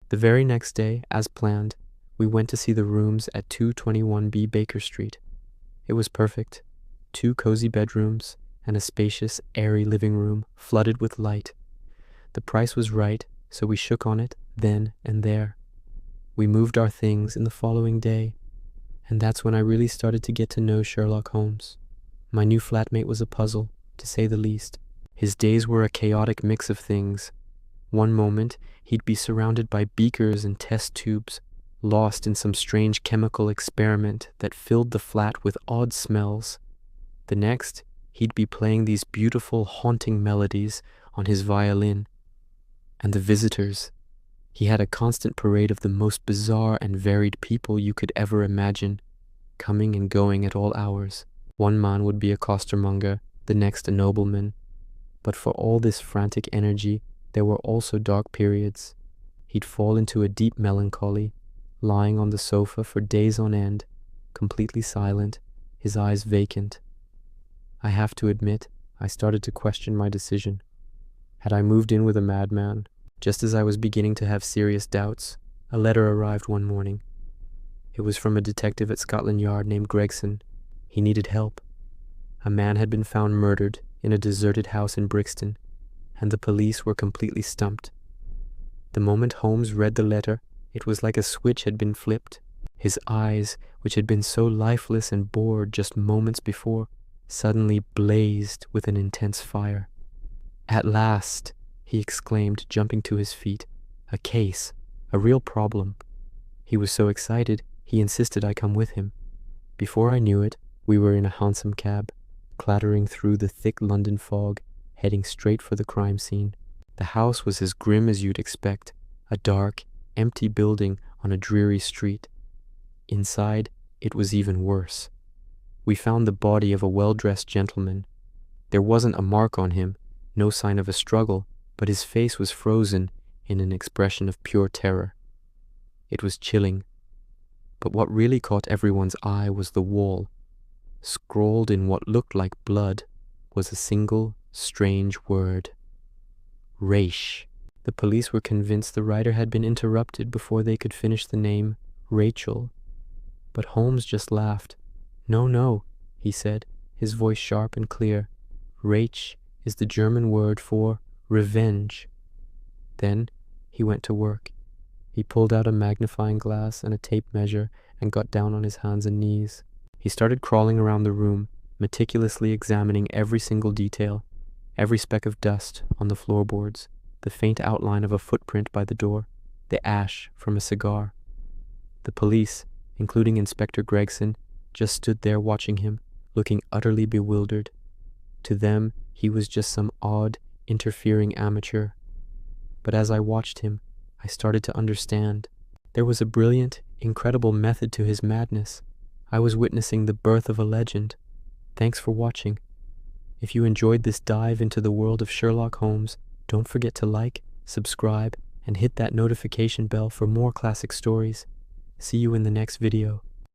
The very next day, as planned, we went to see the rooms at 221B Baker Street. It was perfect. 2 cozy bedrooms and a spacious, airy living room flooded with light. The price was right, so we shook on it then and there. We moved our things in the following day, and that's when I really started to get to know Sherlock Holmes. My new flatmate was a puzzle, to say the least. His days were a chaotic mix of things. One moment, he'd be surrounded by beakers and test tubes, lost in some strange chemical experiment that filled the flat with odd smells. The next, he'd be playing these beautiful, haunting melodies on his violin. And the visitors. He had a constant parade of the most bizarre and varied people you could ever imagine, coming and going at all hours. One man would be a costermonger, the next a nobleman. But for all this frantic energy, there were also dark periods. He'd fall into a deep melancholy, lying on the sofa for days on end, completely silent, his eyes vacant. I have to admit, I started to question my decision. Had I moved in with a madman? Just as I was beginning to have serious doubts, a letter arrived one morning. It was from a detective at Scotland Yard named Gregson. He needed help. A man had been found murdered in a deserted house in Brixton, and the police were completely stumped. The moment Holmes read the letter, it was like a switch had been flipped. His eyes, which had been so lifeless and bored just moments before, suddenly blazed with an intense fire. "At last!" he exclaimed, jumping to his feet. "A case, a real problem." He was so excited, he insisted I come with him. Before I knew it, we were in a hansom cab, clattering through the thick London fog, heading straight for the crime scene. The house was as grim as you'd expect, a dark, empty building on a dreary street. Inside, it was even worse. We found the body of a well-dressed gentleman. There wasn't a mark on him, no sign of a struggle, but his face was frozen in an expression of pure terror. It was chilling. But what really caught everyone's eye was the wall. Scrawled in what looked like blood was a single, strange word. Raish. The police were convinced the writer had been interrupted before they could finish the name Rachel. But Holmes just laughed. No, he said, his voice sharp and clear. Raich is the German word for revenge. Then he went to work. He pulled out a magnifying glass and a tape measure and got down on his hands and knees. He started crawling around the room, meticulously examining every single detail, every speck of dust on the floorboards, the faint outline of a footprint by the door, the ash from a cigar. The police, including Inspector Gregson, just stood there watching him, looking utterly bewildered. To them, he was just some odd, interfering amateur. But as I watched him, I started to understand. There was a brilliant, incredible method to his madness. I was witnessing the birth of a legend. Thanks for watching. If you enjoyed this dive into the world of Sherlock Holmes, don't forget to like, subscribe, and hit that notification bell for more classic stories. See you in the next video.